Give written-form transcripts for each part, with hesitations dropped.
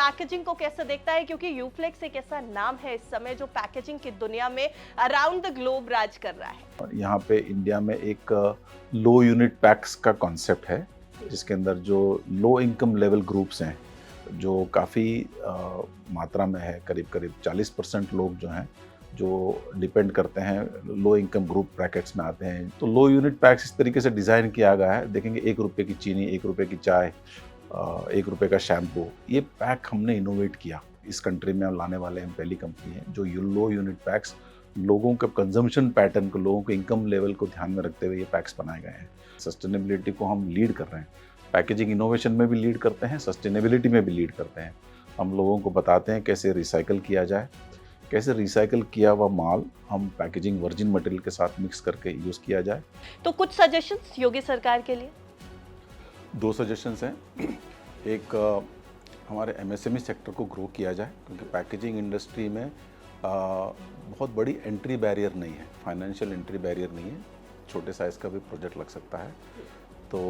Packaging को कैसे देखता है, क्योंकि यूफ्लेक्स एक ऐसा नाम है इस समय जो पैकेजिंग की दुनिया में अराउंड द ग्लोब राज कर रहा है। और यहाँ पे इंडिया में एक लो यूनिट पैक्स का कॉन्सेप्ट है, जिसके अंदर जो लो इनकम लेवल ग्रुप्स हैं, जो काफ़ी मात्रा में है, करीब करीब 40% लोग जो हैं जो डिपेंड करते हैं, लो इनकम ग्रुप ब्रैकेट्स में आते हैं। तो लो यूनिट पैक्स इस तरीके से डिज़ाइन किया गया है। देखेंगे 1 रुपये की चीनी, 1 रुपये की चाय, 1 रुपये का शैम्पू, ये पैक हमने इनोवेट किया। इस कंट्री में हम लाने वाले हम पहली कंपनी है जो लो यूनिट पैक्स, लोगों के कंजम्पशन पैटर्न को, लोगों के इनकम लेवल को ध्यान में रखते हुए ये पैक्स बनाए गए हैं। सस्टेनेबिलिटी को हम लीड कर रहे हैं, पैकेजिंग इनोवेशन में भी लीड करते हैं, सस्टेनेबिलिटी में भी लीड करते हैं। हम लोगों को बताते हैं कैसे रिसाइकल किया जाए, कैसे रिसाइकल किया हुआ माल हम पैकेजिंग वर्जिन मटेरियल के साथ मिक्स करके यूज़ किया जाए। तो कुछ सजेशंस योगी सरकार के लिए? 2 सजेशंस हैं। एक, हमारे एमएसएमई सेक्टर को ग्रो किया जाए, क्योंकि पैकेजिंग इंडस्ट्री में बहुत बड़ी एंट्री बैरियर नहीं है, फाइनेंशियल एंट्री बैरियर नहीं है, छोटे साइज़ का भी प्रोजेक्ट लग सकता है। तो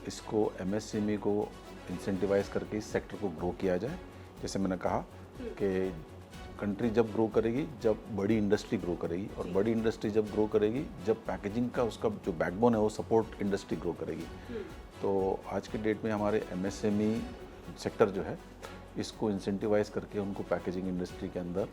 इसको एमएसएमई को इंसेंटिवाइज करके इस सेक्टर को ग्रो किया जाए। जैसे मैंने कहा कि कंट्री जब ग्रो करेगी, जब बड़ी इंडस्ट्री ग्रो करेगी, और बड़ी इंडस्ट्री जब ग्रो करेगी, जब पैकेजिंग का उसका जो बैकबोन है वो सपोर्ट इंडस्ट्री ग्रो करेगी। तो आज के डेट में हमारे एमएसएमई सेक्टर जो है, इसको इंसेंटिवाइज करके उनको पैकेजिंग इंडस्ट्री के अंदर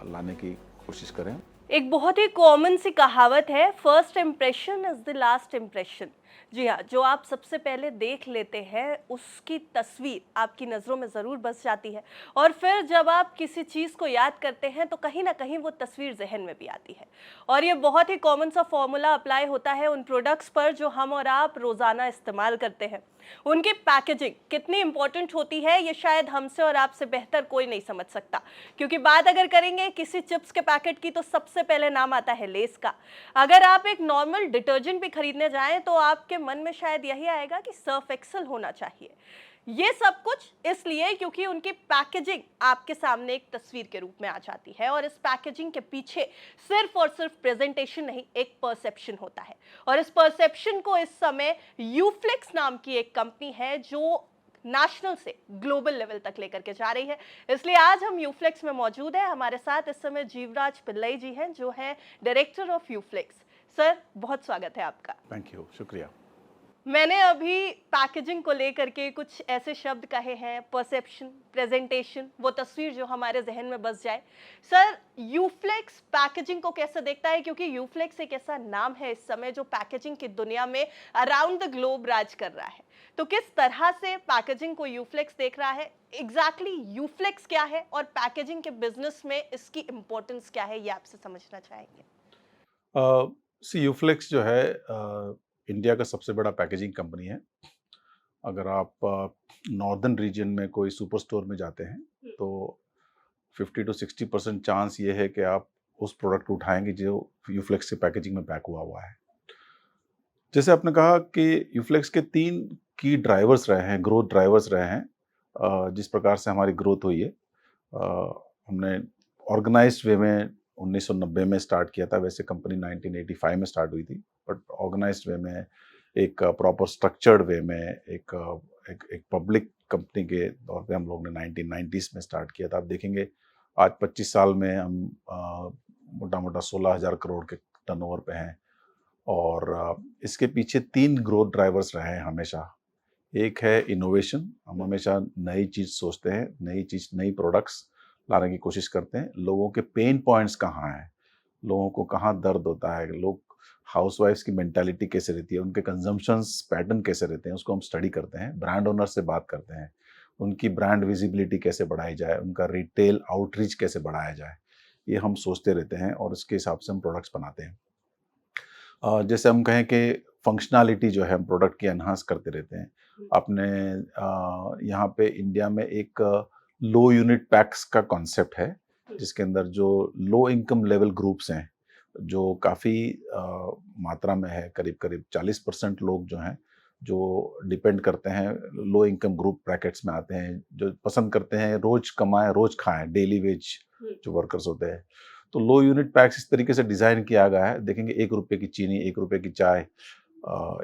लाने की कोशिश करें। एक बहुत ही कॉमन सी कहावत है, first impression is the last impression. जी हाँ, जो आप सबसे पहले देख लेते हैं उसकी तस्वीर आपकी नज़रों में ज़रूर बस जाती है, और फिर जब आप किसी चीज़ को याद करते हैं तो कहीं ना कहीं वो तस्वीर जहन में भी आती है। और ये बहुत ही कॉमन सा फॉर्मूला अप्लाई होता है उन प्रोडक्ट्स पर जो हम और आप रोज़ाना इस्तेमाल करते हैं। उनकी पैकेजिंग कितनी इंपॉर्टेंट होती है ये शायद हमसे और आपसे बेहतर कोई नहीं समझ सकता, क्योंकि बात अगर करेंगे किसी चिप्स के पैकेट की तो सबसे पहले नाम आता है लेस का। अगर आप एक नॉर्मल डिटर्जेंट भी खरीदने जाएं तो आपके मन में शायद यही आएगा कि सर्फ एक्सेल होना चाहिए। ये सब कुछ इसलिए क्योंकि उनकी पैकेजिंग आपके सामने एक तस्वीर के रूप में आ जाती है, और इस पैकेजिंग के पीछे सिर्फ और सिर्फ प्रेजेंटेशन नहीं, एक परसेप्शन होता है। और इस परसेप्शन को इस समय यूफ्लेक्स नाम की एक कंपनी है जो नेशनल से ग्लोबल लेवल तक लेकर के जा रही है। इसलिए आज हम यूफ्लेक्स में मौजूद हैं। हमारे साथ इस समय जीवराज पिल्लई जी हैं जो है डायरेक्टर ऑफ यूफ्लेक्स। सर, बहुत स्वागत है आपका। थैंक यू, शुक्रिया। मैंने अभी पैकेजिंग को लेकर के कुछ ऐसे शब्द कहे हैं, परसेप्शन, प्रेजेंटेशन, वो तस्वीर जो हमारे जहन में बस जाए। सर, यूफ्लेक्स पैकेजिंग को कैसे देखता है, क्योंकि यूफ्लेक्स एक ऐसा नाम है इस समय जो पैकेजिंग की दुनिया में अराउंड द ग्लोब राज कर रहा है। तो किस तरह से पैकेजिंग को यूफ्लेक्स देख रहा है, एग्जैक्टली यूफ्लेक्स क्या है और पैकेजिंग के बिजनेस में इसकी इंपॉर्टेंस क्या है, ये आपसे समझना चाहेंगे। यूफ्लेक्स जो है इंडिया का सबसे बड़ा पैकेजिंग कंपनी है। अगर आप नॉर्दर्न रीजन में कोई सुपर स्टोर में जाते हैं तो 50 to 60% चांस ये है कि आप उस प्रोडक्ट को उठाएंगे जो यूफ्लेक्स की पैकेजिंग में पैक हुआ हुआ है। जैसे आपने कहा कि यूफ्लेक्स के 3 की ड्राइवर्स रहे हैं, ग्रोथ ड्राइवर्स रहे हैं। जिस प्रकार से हमारी ग्रोथ हुई है, हमने ऑर्गेनाइज्ड वे में 1990 में स्टार्ट किया था। वैसे कंपनी 1985 में स्टार्ट हुई थी, बट ऑर्गेनाइज्ड वे में, एक प्रॉपर स्ट्रक्चर्ड वे में, एक पब्लिक कंपनी के तौर पे हम लोग ने 1990s में स्टार्ट किया था। आप देखेंगे आज 25 साल में हम मोटा मोटा 16,000 करोड़ के टर्नओवर पे हैं। और इसके पीछे 3 ग्रोथ ड्राइवर्स रहे हैं हमेशा। एक है इनोवेशन, हम हमेशा नई चीज़ सोचते हैं, नई चीज़, नई प्रोडक्ट्स लाने की कोशिश करते हैं। लोगों के पेन पॉइंट्स कहाँ हैं, लोगों को कहाँ दर्द होता है, लोग, हाउसवाइफ्स की मेंटालिटी कैसे रहती है, उनके कंजम्पशंस पैटर्न कैसे रहते हैं, उसको हम स्टडी करते हैं। ब्रांड ओनर से बात करते हैं, उनकी ब्रांड विजिबिलिटी कैसे बढ़ाई जाए, उनका रिटेल आउटरीच कैसे बढ़ाया जाए, ये हम सोचते रहते हैं और उसके हिसाब से हम प्रोडक्ट्स बनाते हैं। जैसे हम कहें कि फंक्शनैलिटी जो है हम प्रोडक्ट की एनहांस करते रहते हैं। अपने यहाँ पे इंडिया में एक लो यूनिट पैक्स का कॉन्सेप्ट है, जिसके अंदर जो लो इनकम लेवल ग्रुप्स हैं, जो काफ़ी मात्रा में है, करीब करीब 40% लोग जो हैं जो डिपेंड करते हैं, लो इनकम ग्रुप ब्रैकेट्स में आते हैं, जो पसंद करते हैं रोज कमाएं रोज खाएं, डेली वेज जो वर्कर्स होते हैं। तो लो यूनिट पैक्स इस तरीके से डिज़ाइन किया गया है। देखेंगे 1 रुपये की चीनी, 1 रुपये की चाय,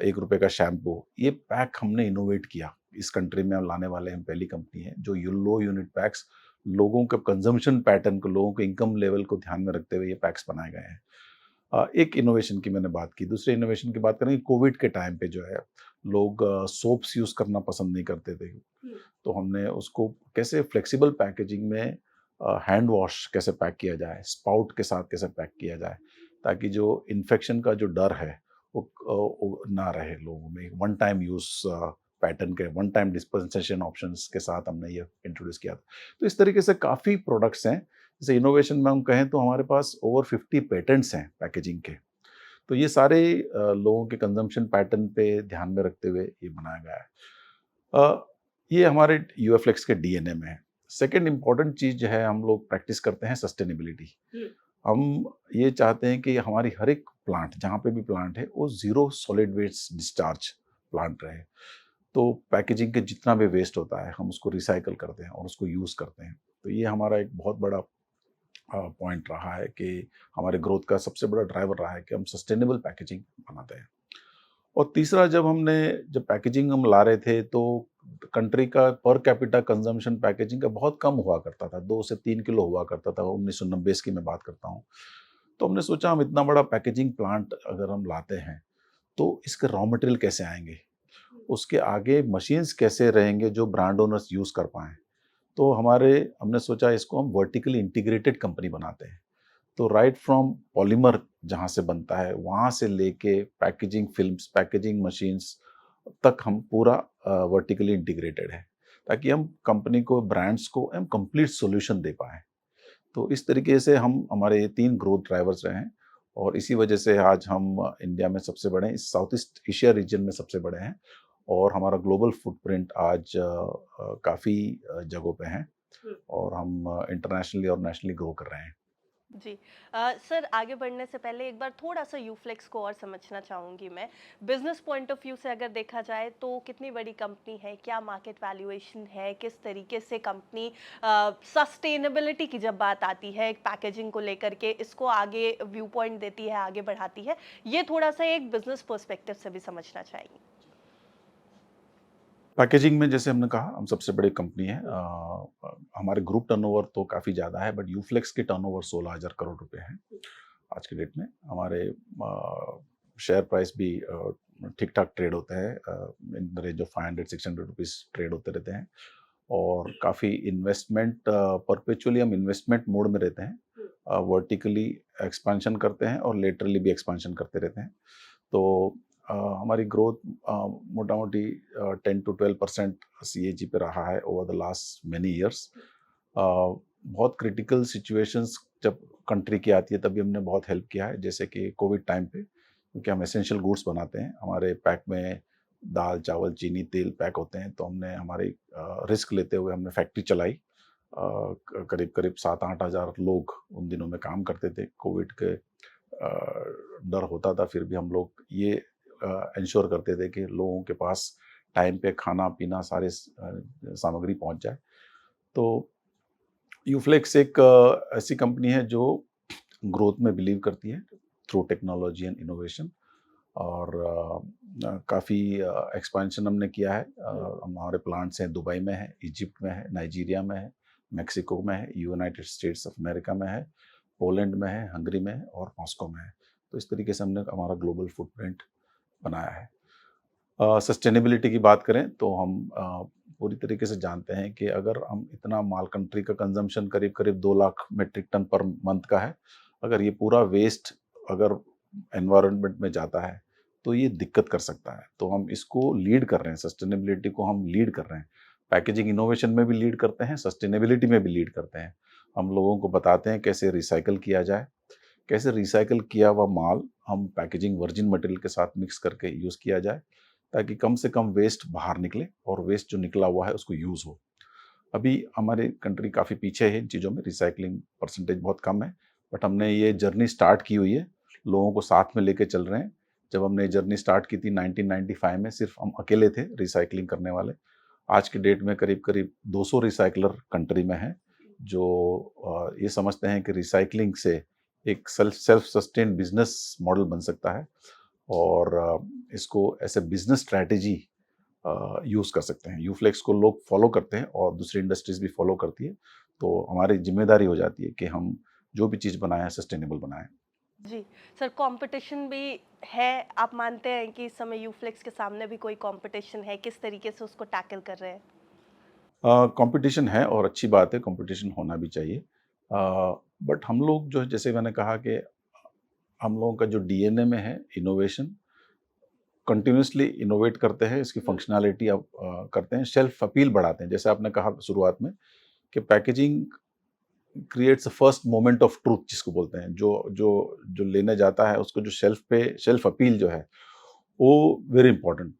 1 रुपये का शैम्पू, ये पैक हमने इनोवेट किया। इस कंट्री में हम लाने वाले हैं, पहली कंपनी है जो लो यूनिट पैक्स, लोगों के कंजम्पशन पैटर्न को, लोगों के इनकम लेवल को ध्यान में रखते हुए ये पैक्स बनाए गए हैं। एक इनोवेशन की मैंने बात की, दूसरे इनोवेशन की बात करें, कोविड के टाइम पे जो है लोग सोप्स यूज़ करना पसंद नहीं करते थे। तो हमने उसको कैसे फ्लेक्सिबल पैकेजिंग में हैंड वॉश कैसे पैक किया जाए, स्पाउट के साथ कैसे पैक किया जाए, ताकि जो इन्फेक्शन का जो डर है वो ना रहे लोगों में। वन टाइम यूज़ पैटर्न के, वन टाइम डिस्पेंसेशन ऑप्शंस के साथ हमने ये इंट्रोड्यूस किया था। तो इस तरीके से काफ़ी प्रोडक्ट्स हैं। जैसे इनोवेशन में हम कहें तो हमारे पास ओवर 50 पेटेंट्स हैं पैकेजिंग के। तो ये सारे लोगों के कंजम्पशन पैटर्न पे ध्यान में रखते हुए ये बनाया गया है। ये हमारे यूएफएक्स के डीएनए में है। सेकंड इम्पॉर्टेंट चीज़ जो है हम लोग प्रैक्टिस करते हैं सस्टेनेबिलिटी। हम ये चाहते हैं कि हमारी हर एक प्लांट, जहाँ पे भी प्लांट है, वो zero solid waste discharge plant रहे। तो पैकेजिंग के जितना भी वेस्ट होता है हम उसको रिसाइकल करते हैं और उसको यूज़ करते हैं। तो ये हमारा एक बहुत बड़ा पॉइंट रहा है कि हमारे ग्रोथ का सबसे बड़ा ड्राइवर रहा है कि हम सस्टेनेबल पैकेजिंग बनाते हैं। और तीसरा, जब पैकेजिंग हम ला रहे थे तो कंट्री का पर कैपिटा कंजम्पशन पैकेजिंग का बहुत कम हुआ करता था, 2 से 3 किलो हुआ करता था, 1990 की मैं बात करता हूँ। तो हमने सोचा हम इतना बड़ा पैकेजिंग प्लांट अगर हम लाते हैं तो इसके रॉ मटेरियल कैसे आएंगे, उसके आगे मशीन्स कैसे रहेंगे जो ब्रांड ओनर्स यूज़ कर पाएँ। तो हमने सोचा इसको हम वर्टिकली इंटीग्रेटेड कंपनी बनाते हैं। तो राइट फ्रॉम पॉलीमर जहाँ से बनता है, वहाँ से लेके पैकेजिंग फिल्म्स, पैकेजिंग मशीन्स तक हम पूरा वर्टिकली इंटीग्रेटेड है, ताकि हम कंपनी को, ब्रांड्स को हम कंप्लीट सॉल्यूशन दे पाएँ। तो इस तरीके से हमारे ये 3 ग्रोथ ड्राइवर्स रहे हैं और इसी वजह से आज हम इंडिया में सबसे बड़े हैं, इस साउथ ईस्ट एशिया रीजन में सबसे बड़े हैं और हमारा ग्लोबल फुटप्रिंट आज काफ़ी जगहों पे है और हम इंटरनेशनली और नेशनली ग्रो कर रहे हैं। जी। सर, आगे बढ़ने से पहले एक बार थोड़ा-सा यूफ्लेक्स को और समझना चाहूँगी मैं। बिज़नेस पॉइंट ऑफ व्यू से अगर देखा जाए तो कितनी बड़ी कंपनी है? क्या मार्केट वैल्यूएशन है? किस तरीके से कंपनी सस्टेनेबिलिटी की जब बात आती है पैकेजिंग को लेकर के इसको आगे व्यू पॉइंट देती है, आगे बढ़ाती है? ये थोड़ा-सा एक बिज़नेस पर्सपेक्टिव से भी समझना चाहेंगे। पैकेजिंग में जैसे हमने कहा हम सबसे बड़ी कंपनी है। हमारे ग्रुप टर्नओवर तो काफ़ी ज़्यादा है, बट यूफ्लेक्स की टर्नओवर 16,000 करोड़ रुपए है आज की डेट में। हमारे शेयर प्राइस भी ठीक-ठाक ट्रेड होते हैं, in the range of 500-600 rupees trade होते रहते हैं और काफ़ी इन्वेस्टमेंट, परपेचुअली हम इन्वेस्टमेंट मोड में रहते हैं। वर्टिकली एक्सपेंशन करते हैं और लेटरली भी एक्सपेंशन करते रहते हैं। तो हमारी ग्रोथ मोटा-मोटी 10 टू 12% सीएजी पे रहा है over the last many years. बहुत क्रिटिकल सिचुएशंस जब कंट्री की आती है तभी हमने बहुत हेल्प किया है, जैसे कि कोविड टाइम पे, क्योंकि हम एसेंशियल गुड्स बनाते हैं। हमारे पैक में दाल, चावल, चीनी, तेल पैक होते हैं, तो हमने हमारी रिस्क लेते हुए हमने फैक्ट्री चलाई। करीब-करीब 7-8 हज़ार लोग उन दिनों में काम करते थे। कोविड के डर होता था, फिर भी हम लोग ये इंश्योर करते थे कि लोगों के पास टाइम पे खाना-पीना सारे सामग्री पहुँच जाए। तो यूफ्लेक्स एक ऐसी कंपनी है जो ग्रोथ में बिलीव करती है थ्रू टेक्नोलॉजी एंड इनोवेशन और काफ़ी एक्सपेंशन हमने किया है। हमारे प्लांट्स हैं, दुबई में है, इजिप्ट में है, नाइजीरिया में है, मेक्सिको में है, यूनाइटेड स्टेट्स ऑफ अमेरिका में है, पोलैंड में है, हंगरी में है और मॉस्को में है। तो इस तरीके से हमने हमारा ग्लोबल फुटप्रिंट बनाया है। सस्टेनेबिलिटी की बात करें तो हम पूरी तरीके से जानते हैं कि अगर हम इतना माल, कंट्री का कंजम्पशन करीब-करीब 2 lakh metric ton per month का है, अगर ये पूरा वेस्ट अगर एनवायरनमेंट में जाता है, तो ये दिक्कत कर सकता है। तो हम इसको लीड कर रहे हैं, सस्टेनेबिलिटी को हम लीड कर रहे हैं। पैकेजिंग इनोवेशन में भी लीड करते हैं, सस्टेनेबिलिटी में भी लीड करते हैं। हम लोगों को बताते हैं कैसे रिसाइकिल किया जाए, कैसे रिसाइकिल किया हुआ माल हम पैकेजिंग वर्जिन मटेरियल के साथ मिक्स करके यूज़ किया जाए, ताकि कम से कम वेस्ट बाहर निकले और वेस्ट जो निकला हुआ है उसको यूज़ हो। अभी हमारी कंट्री काफ़ी पीछे है इन चीज़ों में, रिसाइक्लिंग परसेंटेज बहुत कम है, बट हमने ये जर्नी स्टार्ट की हुई है, लोगों को साथ में लेके चल रहे हैं। जब हमने जर्नी स्टार्ट की थी 1995 में, सिर्फ हम अकेले थे रिसाइक्लिंग करने वाले। आज की डेट में करीब-करीब 200 रिसाइक्लर कंट्री में हैं, जो ये समझते हैं कि रिसाइक्लिंग से एक सेल्फ सस्टेन्ड बिज़नेस मॉडल बन सकता है और इसको as a business strategy use कर सकते हैं। यूफ्लेक्स को लोग फॉलो करते हैं और दूसरी इंडस्ट्रीज़ भी फॉलो करती है, तो हमारी ज़िम्मेदारी हो जाती है कि हम जो भी चीज़ बनाएँ सस्टेनेबल बनाएँ। जी, सर कंपटीशन भी है, आप मानते हैं कि इस समय यूफ्लेक्स के सामने भी कोई कंपटीशन है, किस तरीके से उसको टैकल कर रहे हैं? कंपटीशन है और अच्छी बात है, कंपटीशन होना भी चाहिए। बट हम लोग जो है जैसे मैंने कहा कि हम लोगों का जो डीएनए में है इनोवेशन, कंटिन्यूअसली इनोवेट करते हैं, इसकी फंक्शनैलिटी अब करते हैं, शेल्फ अपील बढ़ाते हैं। जैसे आपने कहा शुरुआत में कि packaging creates a first moment of truth जिसको बोलते हैं। जो जो जो लेने जाता है उसको जो शेल्फ पे शेल्फ अपील जो है, वो वेरी इंपॉर्टेंट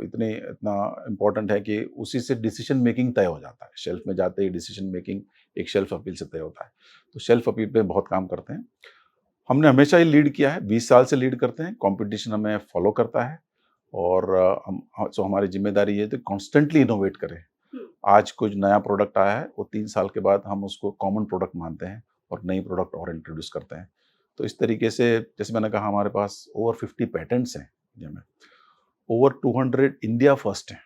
इतनी इतना इम्पोर्टेंट है कि उसी से डिसीजन मेकिंग तय हो जाता है। शेल्फ में जाते ही डिसीजन मेकिंग एक शेल्फ अपील से तय होता है। तो शेल्फ अपील पे बहुत काम करते हैं। हमने हमेशा ही लीड किया है, 20 साल से लीड करते हैं, कॉम्पिटिशन हमें फॉलो करता है और सो हमारी ज़िम्मेदारी ये है कि कॉन्स्टेंटली इनोवेट करें। आज कुछ नया प्रोडक्ट आया है, वो 3 साल के बाद हम उसको कॉमन प्रोडक्ट मानते हैं और नई प्रोडक्ट और इंट्रोड्यूस करते हैं। तो इस तरीके से जैसे मैंने कहा हमारे पास ओवर 50 पैटेंट्स हैं इंडिया में, ओवर 200 इंडिया फर्स्ट हैं।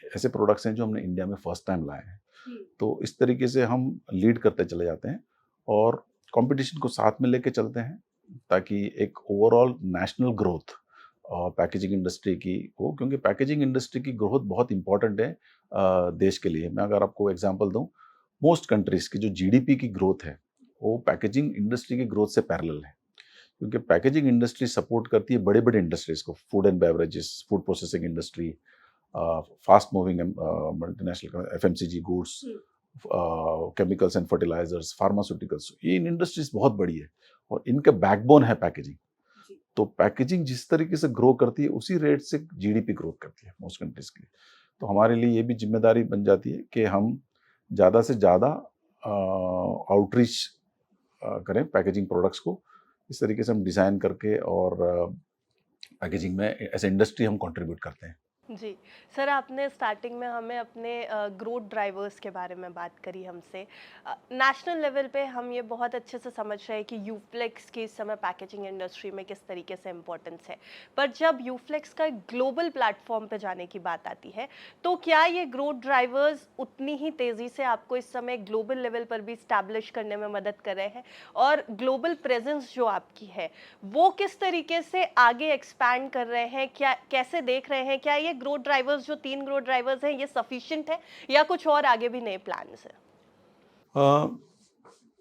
ऐसे प्रोडक्ट्स हैं जो हमने इंडिया में फर्स्ट टाइम लाए हैं। तो इस तरीके से हम लीड करते चले जाते हैं और कंपटीशन को साथ में लेके चलते हैं ताकि एक overall national growth packaging industry की हो, क्योंकि पैकेजिंग इंडस्ट्री की ग्रोथ बहुत इंपॉर्टेंट है देश के लिए। मैं अगर आपको एग्जांपल दूं, मोस्ट कंट्रीज की जो जीडीपी की ग्रोथ है वो पैकेजिंग इंडस्ट्री की ग्रोथ से पैरेलल है, क्योंकि पैकेजिंग इंडस्ट्री सपोर्ट करती है बड़े बड़े इंडस्ट्रीज को, food and beverages, food processing industry, fast moving multinational FMCG goods, chemicals and fertilizers, pharmaceuticals, ये इन इंडस्ट्रीज बहुत बड़ी है और इनका बैकबोन है पैकेजिंग। तो पैकेजिंग जिस तरीके से ग्रो करती है उसी रेट से जीडीपी ग्रोथ करती है मोस्ट कंट्रीज की। तो हमारे लिए ये भी जिम्मेदारी बन जाती है कि हम ज़्यादा से ज़्यादा आउटरीच करें पैकेजिंग प्रोडक्ट्स को। इस तरीके से हम डिज़ाइन करके और पैकेजिंग में एज इंडस्ट्री हम कंट्रीब्यूट करते हैं। जी, सर आपने स्टार्टिंग में हमें अपने ग्रोथ ड्राइवर्स के बारे में बात करी हमसे। नेशनल लेवल पे हम ये बहुत अच्छे से समझ रहे हैं कि यूफ्लेक्स की इस समय पैकेजिंग इंडस्ट्री में किस तरीके से इम्पोर्टेंस है। पर जब यूफ्लेक्स का ग्लोबल प्लेटफॉर्म पे जाने की बात आती है, तो क्या ये ग्रोथ ड्राइवर्स उतनी ही तेज़ी से आपको इस समय ग्लोबल लेवल पर भी स्टैब्लिश करने में मदद कर रहे हैं? और ग्लोबल प्रेजेंस जो आपकी है, वो किस तरीके से आगे एक्सपैंड कर रहे हैं? क्या कैसे देख रहे हैं? क्या ये ग्रोथ ड्राइवर्स जो 3 ग्रोथ ड्राइवर्स हैं ये सफिशिएंट है या कुछ और आगे भी नए प्लान्स हैं? अ,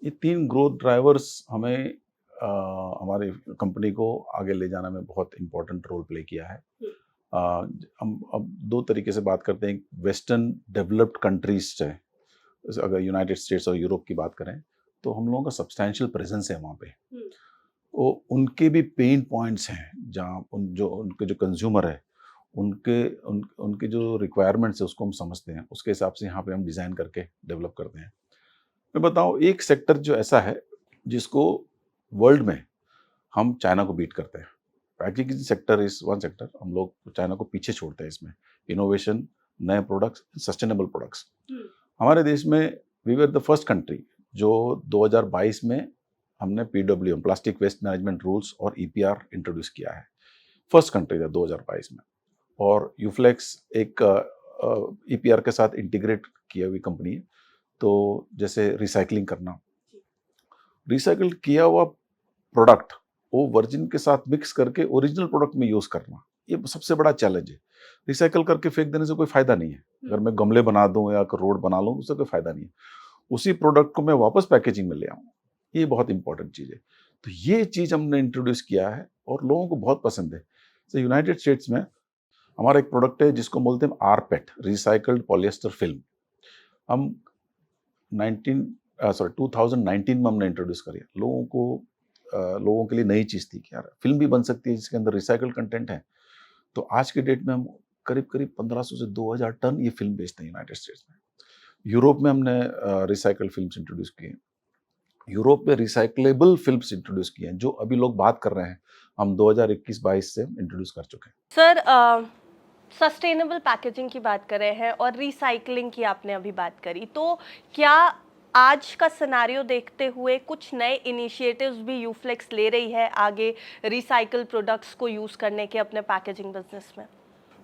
ये 3 ग्रोथ ड्राइवर्स हमें हमारी कंपनी को आगे ले जाने में बहुत इम्पोर्टेंट रोल प्ले किया है। अ, हम अब 2 तरीके से बात करते हैं, वेस्टर्न डेवलप्ड कंट्रीज से, जैसे अगर यूनाइटेड स्टेट्स और यूरोप की बात करें, तो हम लोगों का सब्सटैंशियल प्रेजेंस है वहाँ पे। वो उनके भी पेन पॉइंट्स हैं, जहाँ उनके जो कंज्यूमर है, उनके जो रिक्वायरमेंट्स है उसको हम समझते हैं, उसके हिसाब से यहाँ पे हम डिज़ाइन करके डेवलप करते हैं। मैं बताऊँ एक सेक्टर जो ऐसा है, जिसको वर्ल्ड में हम चाइना को बीट करते हैं। Packaging sector is one sector, हम लोग चाइना को पीछे छोड़ते हैं इसमें। इनोवेशन, नए प्रोडक्ट्स, सस्टेनेबल प्रोडक्ट्स। हमारे देश में we were the first country जो 2022 में हमने PWM, plastic waste management rules और ईपीआर इंट्रोड्यूस किया है। फर्स्ट कंट्री था 2022 में। और यूफ्लेक्स एक ईपीआर के साथ इंटीग्रेट की हुई कंपनी है। तो जैसे रिसाइकलिंग करना, रिसाइकल किया हुआ प्रोडक्ट वो वर्जिन के साथ मिक्स करके ओरिजिनल प्रोडक्ट में यूज़ करना, ये सबसे बड़ा चैलेंज है। रिसाइकल करके फेंक देने से कोई फ़ायदा नहीं है। अगर मैं गमले बना दूँ या रोड बना लूँ, उससे कोई फ़ायदा नहीं है। उसी प्रोडक्ट को मैं वापस पैकेजिंग में ले आऊँ, ये बहुत इंपॉर्टेंट चीज़ है। तो ये चीज़ हमने इंट्रोड्यूस किया है और लोगों को बहुत पसंद है। तो यूनाइटेड स्टेट्स में हमारा एक प्रोडक्ट है जिसको बोलते हैं आरपेट, रिसाइक्ल्ड पॉलिएस्टर फिल्म। हम 2019 में हमने इंट्रोड्यूस करी। लोगों के लिए नई चीज़ थी कि यार फिल्म भी बन सकती है जिसके अंदर रिसाइकल कंटेंट है। तो आज के डेट में हम करीब-करीब 1500 से 2000 टन ये फिल्म बेचते हैं यूनाइटेड स्टेट्स में। यूरोप में हमने रिसाइकल फिल्म्स इंट्रोड्यूस की हैं। यूरोप में रिसाइक्लेबल फिल्म्स इंट्रोड्यूस की हैं, जो अभी लोग बात कर रहे हैं, हम 2021-22 से इंट्रोड्यूस कर चुके हैं। सर सस्टेनेबल पैकेजिंग की बात कर रहे हैं और रिसाइकलिंग की आपने अभी बात करी, तो क्या आज का सिनेरियो देखते हुए कुछ नए इनिशिएटिव्स भी यूफ्लेक्स ले रही है आगे रिसाइकल प्रोडक्ट्स को यूज़ करने के अपने पैकेजिंग बिजनेस में?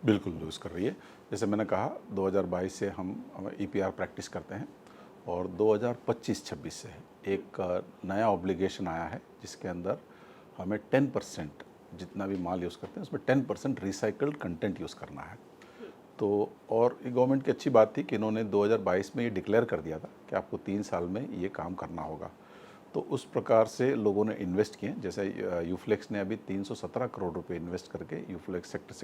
बिल्कुल यूज़ कर रही है। जैसे मैंने कहा 2022 से हम ईपीआर प्रैक्टिस करते हैं और 2025-26 से एक नया ऑब्लिगेशन आया है जिसके अंदर हमें 10% जितना भी माल यूज़ करते हैं उसमें 10% रिसाइकल्ड कंटेंट यूज़ करना है। तो और ये गवर्नमेंट की अच्छी बात थी कि इन्होंने 2022 में ये डिक्लेयर कर दिया था कि आपको 3 साल में ये काम करना होगा। तो उस प्रकार से लोगों ने इन्वेस्ट किए, जैसे यूफ्लेक्स ने अभी 317 करोड़ रुपए इन्वेस्ट करके यूफ्लेक्स सेक्टर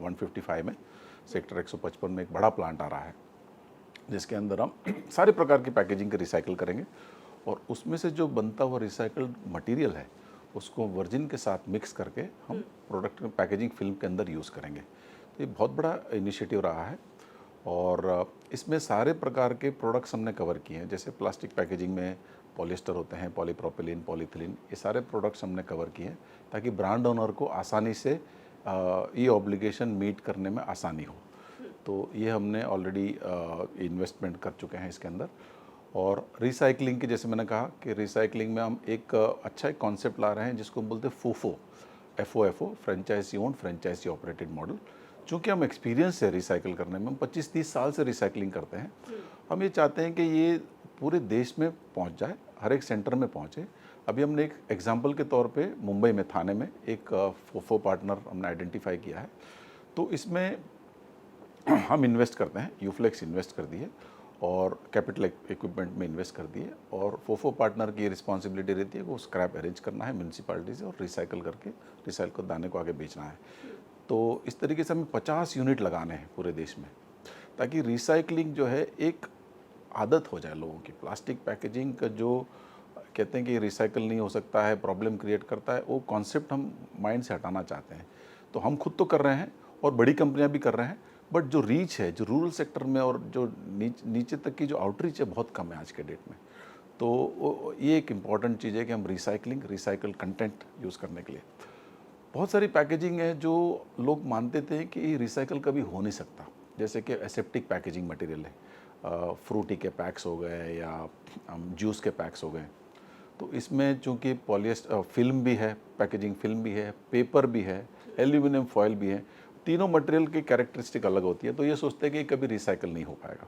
155 में, सेक्टर 155 में एक बड़ा प्लांट आ रहा है जिसके अंदर हम सारे प्रकार की पैकेजिंग के रिसाइकिल करेंगे और उसमें से जो बनता हुआ रिसाइकल्ड मटेरियल है उसको वर्जिन के साथ मिक्स करके हम प्रोडक्ट पैकेजिंग फिल्म के अंदर यूज़ करेंगे। तो ये बहुत बड़ा इनिशिएटिव रहा है और इसमें सारे प्रकार के प्रोडक्ट्स हमने कवर किए हैं। जैसे प्लास्टिक पैकेजिंग में पॉलिएस्टर होते हैं, पॉलीप्रोपिलीन, पॉलीथिलीन, ये सारे प्रोडक्ट्स हमने कवर किए हैं ताकि ब्रांड ओनर को आसानी से ये ऑब्लिगेशन मीट करने में आसानी हो। तो ये हमने ऑलरेडी इन्वेस्टमेंट कर चुके हैं इसके अंदर। और रिसाइकलिंग की, जैसे मैंने कहा कि रिसाइकलिंग में हम एक अच्छा एक कॉन्सेप्ट ला रहे हैं जिसको हम बोलते हैं FOFO, FOFO, franchisee owned franchisee operated model. चूँकि हम एक्सपीरियंस है रिसाइकिल करने में, हम 25-30 साल से रिसाइकलिंग करते हैं, हम ये चाहते हैं कि ये पूरे देश में पहुंच जाए, हर एक सेंटर में पहुंचे। अभी हमने एक एग्जांपल के तौर पे मुंबई में थाने में एक फोफो पार्टनर हमने आइडेंटिफाई किया है। तो इसमें हम इन्वेस्ट करते हैं, यूफ्लेक्स इन्वेस्ट कर दिए और कैपिटल इक्विपमेंट में इन्वेस्ट कर दिए और फोफो पार्टनर की रिस्पॉन्सिबिलिटी रहती है कि वो स्क्रैप अरेंज करना है म्यूनसिपैलिटी से और रिसाइकल करके रिसाइकल दाने को आगे बेचना है। तो इस तरीके से हमें 50 यूनिट लगाने हैं पूरे देश में ताकि रिसाइकलिंग जो है एक आदत हो जाए लोगों की। प्लास्टिक पैकेजिंग का जो कहते हैं कि रिसाइकल नहीं हो सकता है, प्रॉब्लम क्रिएट करता है, वो कॉन्सेप्ट हम माइंड से हटाना चाहते हैं। तो हम खुद तो कर रहे हैं और बड़ी कंपनियां भी कर रहे हैं, बट जो रीच है, जो रूरल सेक्टर में और जो नीचे तक की जो आउटरीच है बहुत कम है आज के डेट में। तो ये एक इम्पॉर्टेंट चीज़ है कि हम रिसाइकल कंटेंट यूज़ करने के लिए। बहुत सारी पैकेजिंग है जो लोग मानते थे कि रिसाइकल कभी हो नहीं सकता, जैसे कि एसेप्टिक पैकेजिंग मटेरियल है, फ्रूटी के पैक्स हो गए या जूस के पैक्स हो गए। तो इसमें चूंकि पॉलिएस्टर फिल्म भी है, पैकेजिंग फिल्म भी है, पेपर भी है, एल्यूमिनियम फॉयल भी है, तीनों मटेरियल की कैरेक्टरिस्टिक अलग होती है। तो ये सोचते हैं कि कभी रिसाइकल नहीं हो पाएगा।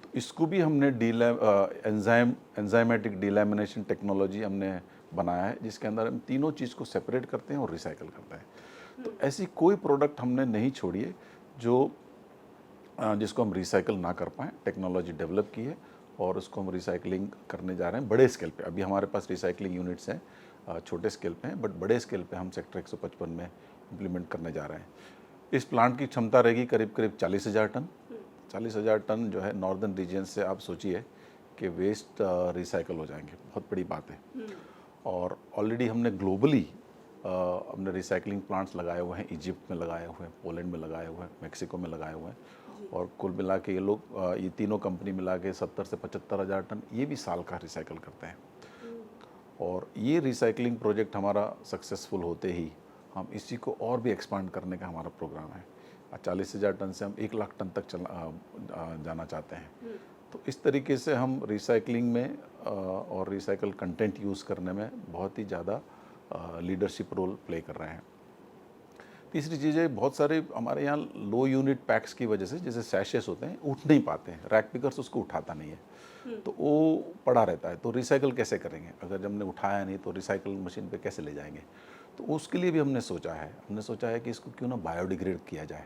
तो इसको भी हमने एंजाइमेटिक डिलैमिनेशन टेक्नोलॉजी हमने बनाया है जिसके अंदर हम तीनों चीज़ को सेपरेट करते हैं और रिसाइकल करते हैं। तो ऐसी कोई प्रोडक्ट हमने नहीं छोड़ी है जो जिसको हम रिसाइकल ना कर पाएँ। टेक्नोलॉजी डेवलप की है और उसको हम रिसाइकलिंग करने जा रहे हैं बड़े स्केल पे। अभी हमारे पास रिसाइकलिंग यूनिट्स हैं, छोटे स्केल पे हैं, बट बड़े स्केल पे हम सेक्टर 155 में इम्प्लीमेंट करने जा रहे हैं। इस प्लांट की क्षमता रहेगी करीब करीब 40,000 टन। 40,000 टन जो है नॉर्दर्न रीजन से, आप सोचिए कि वेस्ट रिसाइकल हो जाएंगे, बहुत बड़ी बात है। और ऑलरेडी हमने ग्लोबली हमने रिसाइकलिंग प्लांट्स लगाए हुए हैं, इजिप्ट में लगाए हुए हैं, पोलैंड में लगाए हुए हैं, मेक्सिको में लगाए हुए हैं। और कुल मिला के ये लोग ये तीनों कंपनी मिला के 70 से 75,000 टन ये भी साल का रिसाइकल करते हैं। और ये रिसाइकलिंग प्रोजेक्ट हमारा सक्सेसफुल होते ही हम इसी को और भी एक्सपांड करने का हमारा प्रोग्राम है। 40,000 टन से हम 1 लाख टन तक जाना चाहते हैं। तो इस तरीके से हम रिसाइकलिंग में और रिसाइकल कंटेंट यूज़ करने में बहुत ही ज़्यादा लीडरशिप रोल प्ले कर रहे हैं। तीसरी चीज़ है, बहुत सारे हमारे यहाँ लो यूनिट पैक्स की वजह से, जैसे सैशेस होते हैं, उठ नहीं पाते हैं, रैक पिकर्स उसको उठाता नहीं है, तो वो पड़ा रहता है। तो रिसाइकल कैसे करेंगे? अगर हमने उठाया नहीं तो रिसाइकल मशीन पे कैसे ले जाएंगे? तो उसके लिए भी हमने सोचा है कि इसको क्यों ना बायोडिग्रेड किया जाए।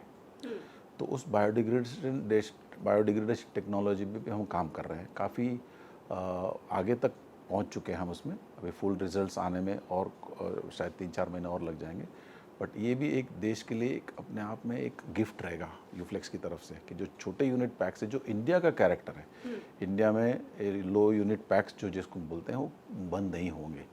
तो उस बायोडिग्रेडेशन टेक्नोलॉजी पे भी हम काम कर रहे हैं। काफ़ी आगे तक पहुंच चुके हैं हम उसमें। अभी फुल रिजल्ट्स आने में और शायद 3-4 महीने और लग जाएंगे। बट ये भी एक देश के लिए एक अपने आप में एक गिफ्ट रहेगा यूफ्लेक्स की तरफ से कि जो छोटे यूनिट पैक्स है, जो इंडिया का कैरेक्टर है, इंडिया में लो यूनिट पैक्स जो जिसको बोलते हैं वो बंद नहीं होंगे।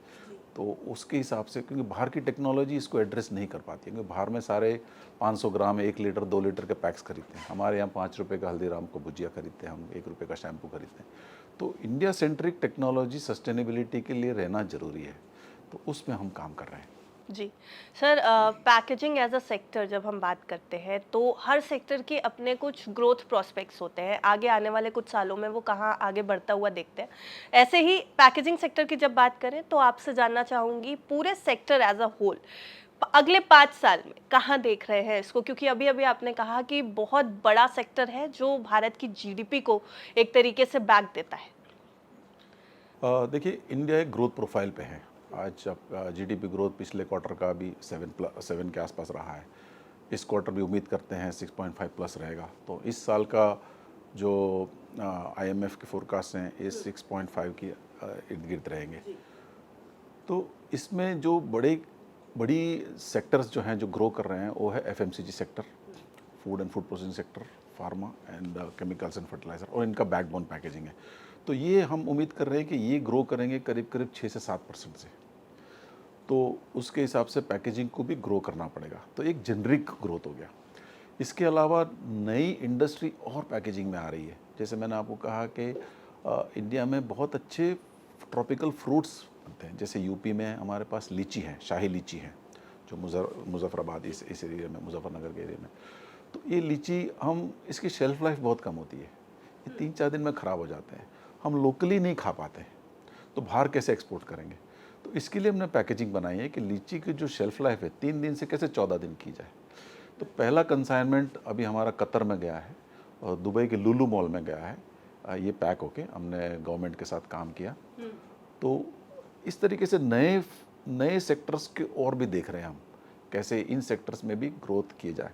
तो उसके हिसाब से, क्योंकि बाहर की टेक्नोलॉजी इसको एड्रेस नहीं कर पाती है, क्योंकि बाहर में सारे 500 ग्राम, 1 लीटर, 2 लीटर के पैक्स खरीदते हैं। हमारे यहाँ 5 रुपये का हल्दीराम को भुजिया खरीदते हैं, हम 1 रुपये का शैम्पू खरीदते हैं। तो इंडिया सेंट्रिक टेक्नोलॉजी सस्टेनेबिलिटी के लिए रहना ज़रूरी है, तो उसमें हम काम कर रहे हैं। जी sir, packaging as a sector जब हम बात करते हैं तो हर सेक्टर के अपने कुछ ग्रोथ प्रोस्पेक्ट्स होते हैं, आगे आने वाले कुछ सालों में वो कहाँ आगे बढ़ता हुआ देखते हैं। ऐसे ही पैकेजिंग सेक्टर की जब बात करें तो आपसे जानना चाहूँगी, पूरे सेक्टर एज अ होल अगले 5 साल में कहाँ देख रहे हैं इसको? क्योंकि अभी-अभी आपने कहा कि बहुत बड़ा सेक्टर है जो भारत की जीडीपी को एक तरीके से बैक देता है। देखिए, इंडिया एक ग्रोथ प्रोफाइल पे है। आज जीडीपी ग्रोथ पिछले क्वार्टर का भी 7 के आसपास रहा है। इस क्वार्टर भी उम्मीद करते हैं 6.5 प्लस रहेगा। तो इस साल का जो आईएमएफ के फोरकास्ट हैं ये 6.5 की इर्द गिर्द रहेंगे। तो इसमें जो बड़ी सेक्टर्स जो हैं जो ग्रो कर रहे हैं वो है FMCG sector, food and food processing sector, pharma and chemicals and fertilizer, और इनका बैकबोन पैकेजिंग है। तो ये हम उम्मीद कर रहे हैं कि ये ग्रो करेंगे करीब करीब 6 से 7% से। तो उसके हिसाब से पैकेजिंग को भी ग्रो करना पड़ेगा। तो एक जेनरिक ग्रोथ हो गया। इसके अलावा नई इंडस्ट्री और पैकेजिंग में आ रही है। जैसे मैंने आपको कहा कि इंडिया में बहुत अच्छे ट्रॉपिकल फ्रूट्स बनते हैं। जैसे यूपी में हमारे पास लीची है, शाही लीची है, जो मुजफ्फराबाद इस एरिया में, मुजफ्फरनगर के एरिया में। तो ये लीची इसकी शेल्फ लाइफ बहुत कम होती है। ये 3-4 दिन में ख़राब हो जाते हैं। हम लोकली नहीं खा पाते हैं, तो बाहर कैसे एक्सपोर्ट करेंगे? तो इसके लिए हमने पैकेजिंग बनाई है कि लीची की जो शेल्फ लाइफ है 3 दिन से कैसे 14 दिन की जाए। तो पहला कंसाइनमेंट अभी हमारा कतर में गया है और दुबई के लुलु मॉल में गया है। ये पैक होके हमने गवर्नमेंट के साथ काम किया। तो इस तरीके से नए सेक्टर्स के और भी देख रहे हैं हम, कैसे इन सेक्टर्स में भी ग्रोथ किए जाए।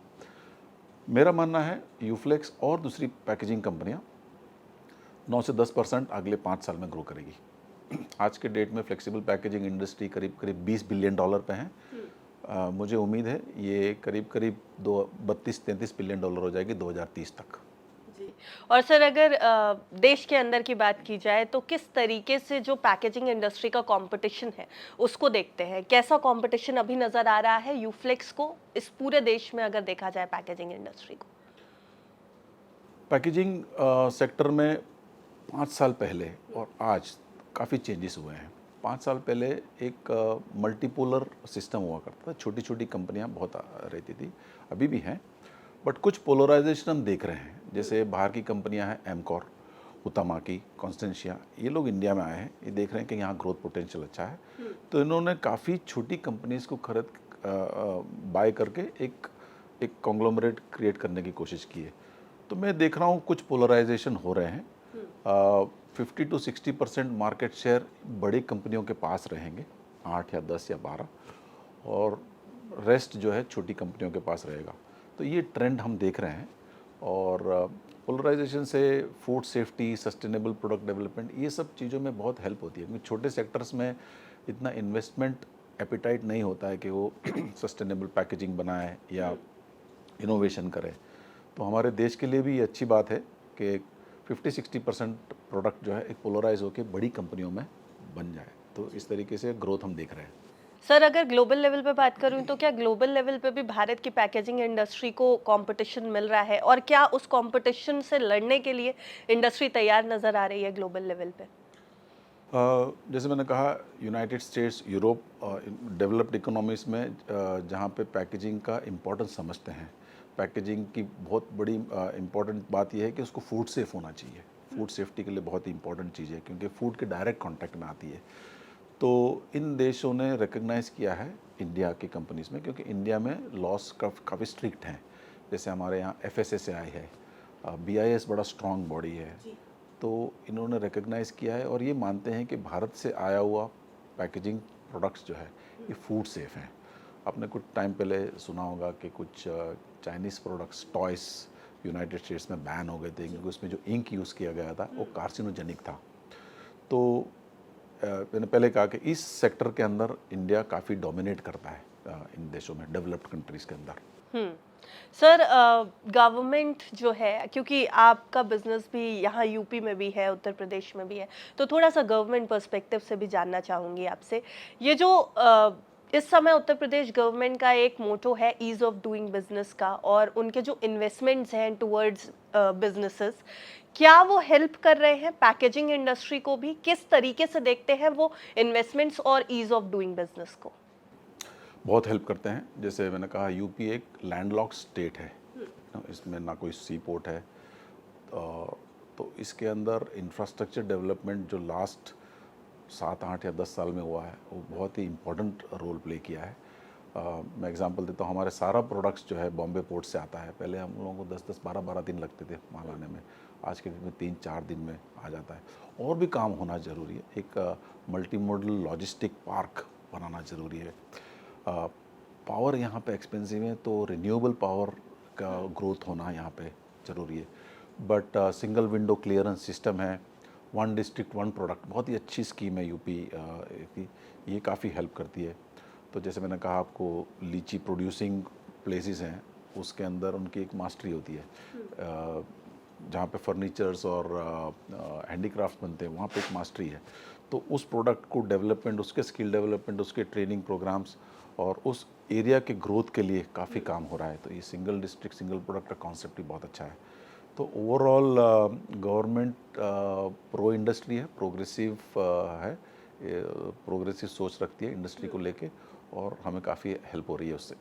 मेरा मानना है यूफ्लेक्स और दूसरी पैकेजिंग कंपनियां 9 से 10% अगले 5 साल में ग्रो करेगी। आज के डेट में फ्लेक्सिबल पैकेजिंग इंडस्ट्री करीब करीब $20 बिलियन पे है। मुझे उम्मीद है ये करीब करीब 32-33 बिलियन डॉलर हो जाएगी 2030 तक। जी। और सर अगर देश के अंदर की बात की जाए तो किस तरीके से जो पैकेजिंग इंडस्ट्री का कंपटीशन है उसको देखते हैं? कैसा कंपटीशन अभी नजर आ रहा है यूफ्लेक्स को इस पूरे देश में अगर देखा जाए पैकेजिंग इंडस्ट्री को? पैकेजिंग सेक्टर में 5 साल पहले और आज काफ़ी चेंजेस हुए हैं। 5 साल पहले एक मल्टीपोलर सिस्टम हुआ करता था। छोटी छोटी कंपनियां बहुत रहती थी, अभी भी हैं, बट कुछ पोलराइजेशन हम देख रहे हैं। जैसे बाहर की कंपनियां हैं, एमकॉर, हुतामाकी, कॉन्स्टेंशिया, ये लोग इंडिया में आए हैं। ये देख रहे हैं कि यहाँ ग्रोथ पोटेंशियल अच्छा है, तो इन्होंने काफ़ी छोटी कंपनीज को बाय करके एक कॉन्ग्लोमरेट क्रिएट करने की कोशिश की है। तो मैं देख रहा हूँ कुछ पोलराइजेशन हो रहे हैं। 50 to 60% मार्केट शेयर बड़ी कंपनियों के पास रहेंगे, 8 या 10 या 12, और रेस्ट जो है छोटी कंपनियों के पास रहेगा। तो ये ट्रेंड हम देख रहे हैं। और पोलराइजेशन से food safety, sustainable product development, ये सब चीज़ों में बहुत हेल्प होती है, क्योंकि छोटे सेक्टर्स में इतना इन्वेस्टमेंट एपिटाइट नहीं होता है कि वो सस्टेनेबल पैकेजिंग बनाए या इनोवेशन करे। तो हमारे देश के लिए भी ये अच्छी बात है कि 50-60% प्रोडक्ट जो है एक पोलराइज होकर बड़ी कंपनियों में बन जाए। तो इस तरीके से ग्रोथ हम देख रहे हैं। सर अगर ग्लोबल लेवल पे बात करूं तो क्या ग्लोबल लेवल पे भी भारत की पैकेजिंग इंडस्ट्री को कंपटीशन मिल रहा है, और क्या उस कंपटीशन से लड़ने के लिए इंडस्ट्री तैयार नजर आ रही है ग्लोबल लेवल पे? जैसे मैंने कहा, United states, Europe, developed economies में जहाँ पे पैकेजिंग का इम्पोर्टेंस समझते हैं, पैकेजिंग की बहुत बड़ी इम्पोर्टेंट बात यह है कि उसको फूड सेफ होना चाहिए। फूड सेफ्टी के लिए बहुत ही इंपॉर्टेंट चीज़ है, क्योंकि फूड के डायरेक्ट कांटेक्ट में आती है। तो इन देशों ने रिकग्नाइज़ किया है इंडिया की कंपनीज़ में, क्योंकि इंडिया में लॉस काफ़ी स्ट्रिक्ट हैं। जैसे हमारे यहाँ FSSAI है, BIS बड़ा स्ट्रॉन्ग बॉडी है। तो इन्होंने रिकग्नाइज़ किया है और ये मानते हैं कि भारत से आया हुआ पैकेजिंग प्रोडक्ट्स जो है ये फूड सेफ हैं। आपने कुछ टाइम पहले सुना होगा कि कुछ Chinese products, toys United states में बैन हो गए थे, क्योंकि उसमें जो इंक यूज़ किया गया था वो कार्सिनोजेनिक था। तो मैंने पहले कहा कि इस सेक्टर के अंदर इंडिया काफ़ी डोमिनेट करता है इन देशों में, डेवलप्ड कंट्रीज़ के अंदर। सर गवर्नमेंट जो है, क्योंकि आपका बिजनेस भी यहाँ यूपी में भी है, उत्तर प्रदेश में भी है, तो थोड़ा सा गवर्नमेंट पर्सपेक्टिव से भी जानना चाहूँगी आपसे। ये जो इस समय उत्तर प्रदेश गवर्नमेंट का एक मोटो है ईज ऑफ डूइंग बिजनेस का, और उनके जो इन्वेस्टमेंट्स हैं टुवर्ड्स बिजनेसेस, क्या वो हेल्प कर रहे हैं पैकेजिंग इंडस्ट्री को भी? किस तरीके से देखते हैं वो इन्वेस्टमेंट्स और ईज ऑफ डूइंग बिजनेस को? बहुत हेल्प करते हैं। जैसे मैंने कहा, यूपी एक लैंडलॉक्ड स्टेट है, इसमें ना कोई सी पोर्ट है। तो इसके अंदर इंफ्रास्ट्रक्चर डेवलपमेंट जो लास्ट 7, 8 या 10 साल में हुआ है, वो बहुत ही इम्पोर्टेंट रोल प्ले किया है। मैं एग्जांपल देता हूँ, हमारे सारा प्रोडक्ट्स जो है बॉम्बे पोर्ट से आता है। पहले हम लोगों को 10-10, 12-12 दिन लगते थे माल आने में, आज के डेट में 3-4 दिन में आ जाता है। और भी काम होना ज़रूरी है, एक मल्टी मॉडल लॉजिस्टिक पार्क बनाना ज़रूरी है। पावर यहाँ पे एक्सपेंसिव है, तो रिन्यूएबल पावर का ग्रोथ होना यहाँ पे ज़रूरी है। But single window clearance system है, वन डिस्ट्रिक्ट वन प्रोडक्ट, बहुत ही अच्छी स्कीम है यूपी की, ये काफ़ी हेल्प करती है। तो जैसे मैंने कहा आपको, लीची प्रोड्यूसिंग प्लेसेस हैं, उसके अंदर उनकी एक मास्टरी होती है, जहाँ पे फर्नीचर्स और हैंडीक्राफ्ट बनते हैं, वहाँ पे एक मास्टरी है। तो उस प्रोडक्ट को डेवलपमेंट, उसके स्किल डेवलपमेंट, उसके ट्रेनिंग प्रोग्राम्स और उस एरिया के ग्रोथ के लिए काफ़ी काम हो रहा है। तो ये सिंगल डिस्ट्रिक्ट सिंगल प्रोडक्ट का कॉन्सेप्ट ही बहुत अच्छा है। तो ओवरऑल गवर्नमेंट प्रो इंडस्ट्री है, प्रोग्रेसिव है, प्रोग्रेसिव सोच रखती है इंडस्ट्री को लेके, और हमें काफ़ी हेल्प हो रही है उससे।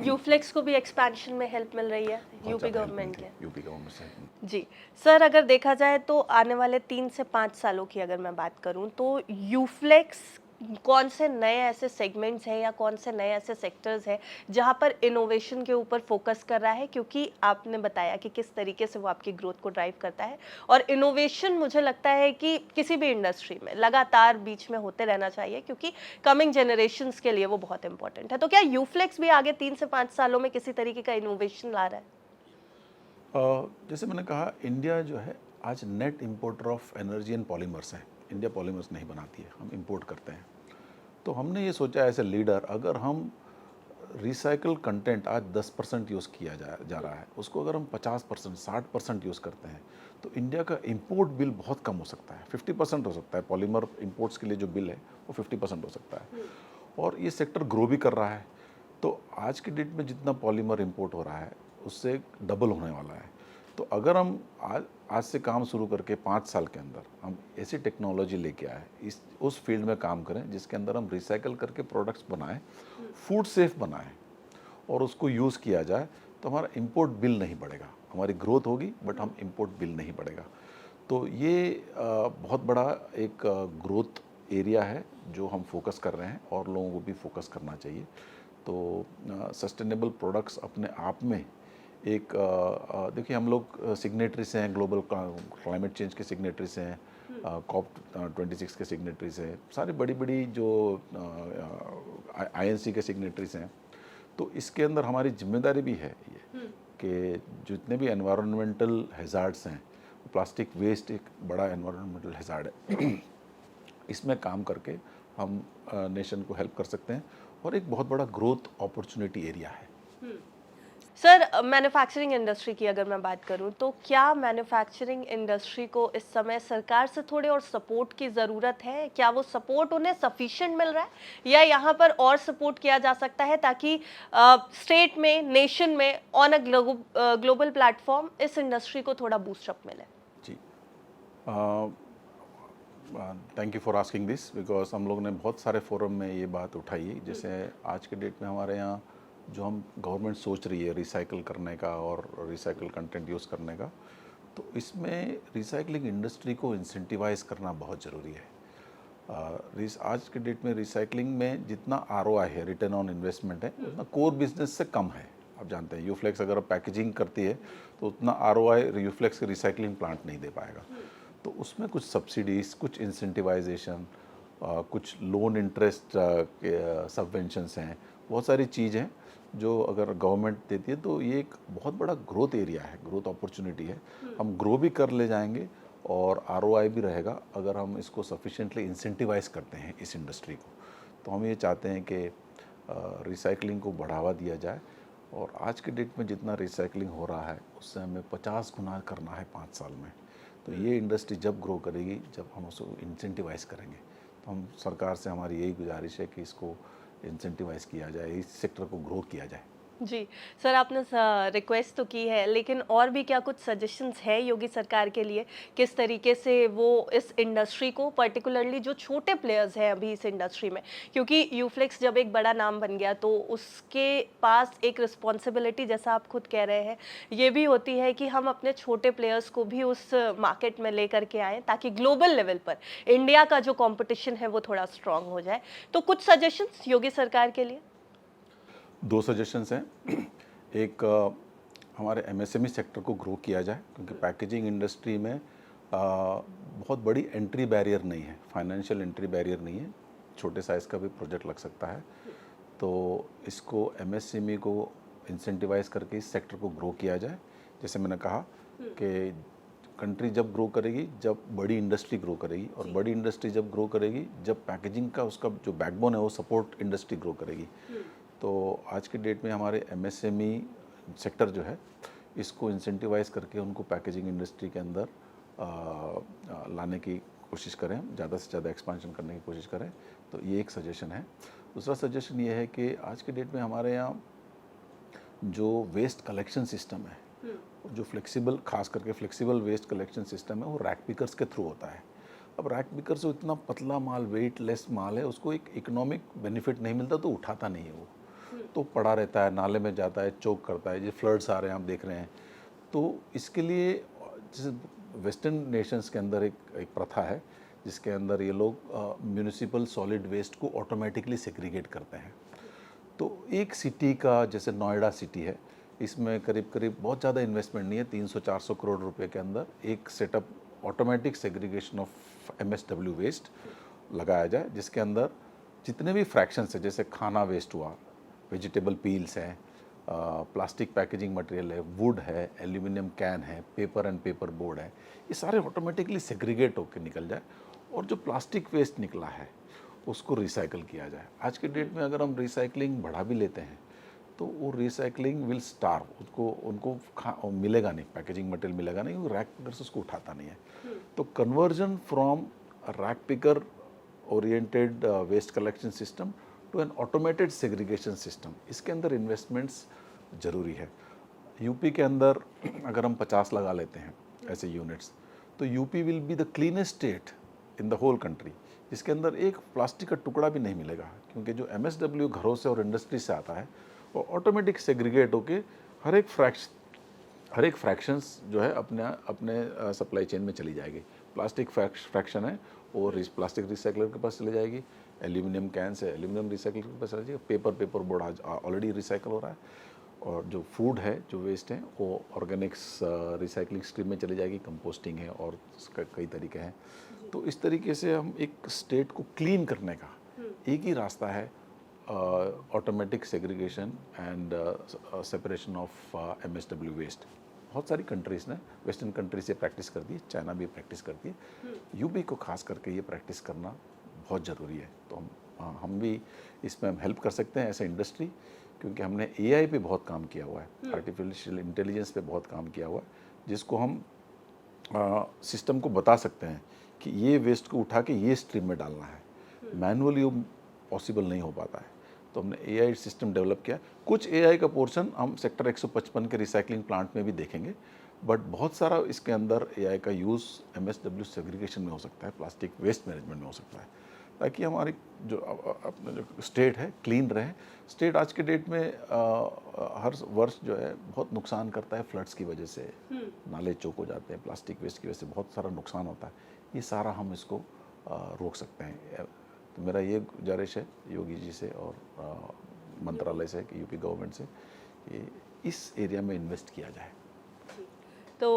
यूफ्लेक्स को भी एक्सपेंशन में हेल्प मिल रही है बहुत यूपी ज़्यादा help गवर्नमेंट मिलती के। है यूपी गवर्नमेंट से। जी सर, अगर देखा जाए तो आने वाले 3 से 5 सालों की अगर मैं बात करूं तो यूफ्लेक्स कौन से नए ऐसे सेगमेंट्स हैं या कौन से नए ऐसे सेक्टर्स हैं जहां पर इनोवेशन के ऊपर फोकस कर रहा है, क्योंकि आपने बताया कि किस तरीके से वो आपकी ग्रोथ को ड्राइव करता है, और इनोवेशन मुझे लगता है कि किसी भी इंडस्ट्री में लगातार बीच में होते रहना चाहिए, क्योंकि कमिंग जनरेशन्स के लिए वो बहुत इंपॉर्टेंट है। तो क्या यूफ्लेक्स भी आगे 3 से 5 सालों में किसी तरीके का इनोवेशन ला रहा है? जैसे मैंने कहा, इंडिया जो है आज net importer of energy and polymers है। इंडिया पॉलीमर्स नहीं बनाती है, हम इंपोर्ट करते हैं। तो हमने ये सोचा एज ए लीडर, अगर हम रिसाइकल कंटेंट आज 10% यूज़ किया जा रहा है, उसको अगर हम 50%, 60% यूज़ करते हैं, तो इंडिया का इंपोर्ट बिल बहुत कम हो सकता है, 50% हो सकता है। पॉलीमर इंपोर्ट्स के लिए जो बिल है वो 50% हो सकता है, और ये सेक्टर ग्रो भी कर रहा है। तो आज की डेट में जितना पॉलीमर इंपोर्ट हो रहा है, उससे डबल होने वाला है। तो अगर हम आज से काम शुरू करके 5 साल के अंदर हम ऐसी टेक्नोलॉजी लेके आए, इस उस फील्ड में काम करें जिसके अंदर हम रिसाइकल करके प्रोडक्ट्स बनाएं, फूड सेफ बनाएं, और उसको यूज़ किया जाए, तो हमारा इंपोर्ट बिल नहीं बढ़ेगा। हमारी ग्रोथ होगी बट हम इंपोर्ट बिल नहीं बढ़ेगा। तो ये बहुत बड़ा एक ग्रोथ एरिया है जो हम फोकस कर रहे हैं, और लोगों को भी फोकस करना चाहिए। तो सस्टेनेबल प्रोडक्ट्स अपने आप में एक देखिए, हम लोग सिग्नेटरीज हैं, ग्लोबल क्लाइमेट चेंज के सिग्नेटरीज हैं, COP26 के सिग्नेटरीज हैं, सारी बड़ी बड़ी जो INC के सिग्नेटरीज हैं। तो इसके अंदर हमारी जिम्मेदारी भी है ये, कि जितने भी एनवायरमेंटल हैज़ार्ड्स हैं, प्लास्टिक वेस्ट एक बड़ा एनवायरमेंटल हैज़ार्ड है, इसमें काम करके हम नेशन को हेल्प कर सकते हैं, और एक बहुत बड़ा ग्रोथ अपॉर्चुनिटी एरिया है। सर, मैन्युफैक्चरिंग इंडस्ट्री की अगर मैं बात करूं तो क्या मैन्युफैक्चरिंग इंडस्ट्री को इस समय सरकार से थोड़े और सपोर्ट की ज़रूरत है? क्या वो सपोर्ट उन्हें सफिशिएंट मिल रहा है, या यहाँ पर और सपोर्ट किया जा सकता है ताकि स्टेट में, नेशन में, ऑन अ ग्लोबल प्लेटफॉर्म इस इंडस्ट्री को थोड़ा बूस्टअप मिले? जी, thank you for asking this, because हम लोग ने बहुत सारे फोरम में ये बात उठाई है। जैसे आज के डेट में हमारे यहाँ जो हम गवर्नमेंट सोच रही है रिसाइकल करने का और रिसाइकल कंटेंट यूज़ करने का, तो इसमें रिसाइकलिंग इंडस्ट्री को इंसेंटिवाइज करना बहुत ज़रूरी है। आज के डेट में रिसाइकलिंग में जितना ROI है, रिटर्न ऑन इन्वेस्टमेंट है, उतना कोर बिजनेस से कम है। आप जानते हैं, यूफ्लेक्स अगर पैकेजिंग करती है तो उतना ROI यूफ्लेक्स रिसाइकलिंग प्लांट नहीं दे पाएगा। तो उसमें कुछ सब्सिडीज़, कुछ इंसेंटिवाइजेशन, कुछ लोन इंटरेस्ट सबवेंशंस हैं, बहुत सारी चीज़ हैं जो अगर गवर्नमेंट देती है तो ये एक बहुत बड़ा ग्रोथ एरिया है, ग्रोथ अपॉर्चुनिटी है। हम ग्रो भी कर ले जाएंगे और ROI भी रहेगा अगर हम इसको सफिशिएंटली इंसेंटिवाइज करते हैं इस इंडस्ट्री को। तो हम ये चाहते हैं कि रिसाइकलिंग को बढ़ावा दिया जाए, और आज के डेट में जितना रिसाइकलिंग हो रहा है उससे हमें 50 गुना करना है 5 साल में। तो ये इंडस्ट्री जब ग्रो करेगी जब हम उसको इंसेंटिवाइज करेंगे। तो हम सरकार से हमारी यही गुजारिश है कि इसको इंसेंटिवाइज किया जाए, इस सेक्टर को ग्रो किया जाए। जी सर, आपने रिक्वेस्ट तो की है, लेकिन और भी क्या कुछ सजेशंस है योगी सरकार के लिए, किस तरीके से वो इस इंडस्ट्री को, पर्टिकुलरली जो छोटे प्लेयर्स हैं अभी इस इंडस्ट्री में, क्योंकि यूफ्लेक्स जब एक बड़ा नाम बन गया तो उसके पास एक रिस्पॉन्सिबिलिटी, जैसा आप खुद कह रहे हैं, ये भी होती है कि हम अपने छोटे प्लेयर्स को भी उस मार्केट में लेकर के आएँ ताकि ग्लोबल लेवल पर इंडिया का जो कॉम्पिटिशन है वो थोड़ा स्ट्रांग हो जाए। तो कुछ सजेशंस योगी सरकार के लिए? 2 सजेशंस हैं। एक हमारे एमएसएमई सेक्टर को ग्रो किया जाए, क्योंकि पैकेजिंग इंडस्ट्री में बहुत बड़ी एंट्री बैरियर नहीं है, फाइनेंशियल एंट्री बैरियर नहीं है, छोटे साइज़ का भी प्रोजेक्ट लग सकता है। तो इसको एमएसएमई को इंसेंटिवाइज करके इस सेक्टर को ग्रो किया जाए। जैसे मैंने कहा कि कंट्री जब ग्रो करेगी, जब बड़ी इंडस्ट्री ग्रो करेगी, और बड़ी इंडस्ट्री जब ग्रो करेगी, जब पैकेजिंग का उसका जो बैकबोन है वो सपोर्ट इंडस्ट्री ग्रो करेगी। तो आज के डेट में हमारे एमएसएमई सेक्टर जो है, इसको इंसेंटिवाइज करके उनको पैकेजिंग इंडस्ट्री के अंदर लाने की कोशिश करें, ज़्यादा से ज़्यादा एक्सपांशन करने की कोशिश करें। तो ये एक सजेशन है। दूसरा सजेशन ये है कि आज के डेट में हमारे यहाँ जो वेस्ट कलेक्शन सिस्टम है, जो फ्लेक्सिबल, खास करके फ्लेक्सिबल वेस्ट कलेक्शन सिस्टम है, वो रैक पिकर्स के थ्रू होता है। अब रैक पिकर से इतना पतला माल, वेटलेस माल है, उसको एक इकोनॉमिक बेनिफिट नहीं मिलता, तो उठाता नहीं है वो, तो पड़ा रहता है, नाले में जाता है, चोक करता है। ये फ्लड्स आ रहे हैं, आप देख रहे हैं। तो इसके लिए जैसे वेस्टर्न नेशंस के अंदर एक प्रथा है, जिसके अंदर ये लोग म्यूनिसिपल सॉलिड वेस्ट को ऑटोमेटिकली सेग्रीगेट करते हैं। तो एक सिटी का, जैसे नोएडा सिटी है, इसमें करीब करीब बहुत ज़्यादा इन्वेस्टमेंट नहीं है, 300-400 करोड़ रुपए के अंदर एक setup automatic segregation of MSW waste लगाया जाए, जिसके अंदर जितने भी फ्रैक्शंस है, जैसे खाना वेस्ट हुआ, वेजिटेबल पील्स हैं, प्लास्टिक पैकेजिंग मटेरियल है, वुड है, एल्यूमिनियम कैन है, पेपर एंड पेपर बोर्ड है, ये सारे ऑटोमेटिकली सेग्रीगेट होकर निकल जाए, और जो प्लास्टिक वेस्ट निकला है उसको रिसाइकल किया जाए। आज के डेट में अगर हम रिसाइकलिंग बढ़ा भी लेते हैं, तो वो रिसाइकलिंग विल स्टार्व, उनको मिलेगा नहीं, पैकेजिंग मटेरियल मिलेगा नहीं, रैक पिकर से उसको उठाता नहीं है। तो conversion from rag picker oriented waste collection system to an automated segregation system, इसके अंदर इन्वेस्टमेंट्स ज़रूरी है। यूपी के अंदर अगर हम 50 लगा लेते हैं ऐसे यूनिट्स, तो UP will be the cleanest state in the whole country, जिसके अंदर एक प्लास्टिक का टुकड़ा भी नहीं मिलेगा, क्योंकि जो एमएसडब्ल्यू घरों से और इंडस्ट्री से आता है वो ऑटोमेटिक सेग्रीगेट होके हर एक फ्रैक्शंस जो है अपने सप्लाई चेन में चली जाएगी। प्लास्टिक फ्रैक्शन है वो प्लास्टिक रिसाइकलर के पास चली जाएगी, aluminium can say aluminium recycler के पास चली जाएगी, पेपर बोर्ड आज ऑलरेडी रिसाइकल हो रहा है, और जो फूड है, जो वेस्ट है, वो ऑर्गेनिक्स रिसाइकलिंग स्ट्रीम में चली जाएगी, कंपोस्टिंग है, और कई तरीके हैं। तो इस तरीके से हम एक स्टेट को क्लीन करने का एक ही रास्ता है, automatic segregation and separation of MSW waste. बहुत सारी कंट्रीज़ ने, वेस्टर्न कंट्री से प्रैक्टिस कर दी है, चाइना भी प्रैक्टिस करती है, यूपी को खास करके ये प्रैक्टिस करना बहुत ज़रूरी है। तो हम भी इसमें हम हेल्प कर सकते हैं एज ए इंडस्ट्री, क्योंकि हमने एआई पे बहुत काम किया हुआ है, आर्टिफिशियल इंटेलिजेंस पे बहुत काम किया हुआ है, जिसको हम सिस्टम को बता सकते हैं कि ये वेस्ट को उठा के ये स्ट्रीम में डालना है। मैनुअली वो पॉसिबल नहीं हो पाता है, तो हमने एआई सिस्टम डेवलप किया। कुछ एआई का पोर्शन हम सेक्टर 155 के रिसाइकलिंग प्लांट में भी देखेंगे, बट बहुत सारा इसके अंदर एआई का यूज़ एमएसडब्ल्यू सेग्रीगेशन में हो सकता है, प्लास्टिक वेस्ट मैनेजमेंट में हो सकता है, ताकि हमारी जो अपना जो स्टेट है क्लीन रहे। स्टेट आज के डेट में हर वर्ष जो है बहुत नुकसान करता है फ्लड्स की वजह से, नाले चौक हो जाते हैं, प्लास्टिक वेस्ट की वजह से बहुत सारा नुकसान होता है। ये सारा हम इसको रोक सकते हैं। तो मेरा ये गुजारिश है योगी जी से और मंत्रालय से, कि यूपी गवर्नमेंट से, कि इस एरिया में इन्वेस्ट किया जाए। तो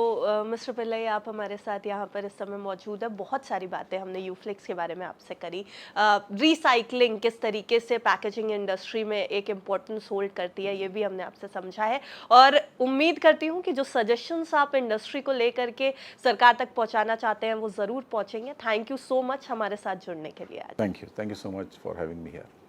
मिस्टर पिल्लई, आप हमारे साथ यहाँ पर इस समय मौजूद है। बहुत सारी बातें हमने यूफ्लेक्स के बारे में आपसे करी, रिसाइकलिंग किस तरीके से पैकेजिंग इंडस्ट्री में एक इम्पोर्टेंस होल्ड करती है, ये भी हमने आपसे समझा है, और उम्मीद करती हूँ कि जो सजेशंस आप इंडस्ट्री को लेकर के सरकार तक पहुँचाना चाहते हैं वो ज़रूर पहुँचेंगे। थैंक यू सो मच हमारे साथ जुड़ने के लिए आज। Thank you so much for having me here.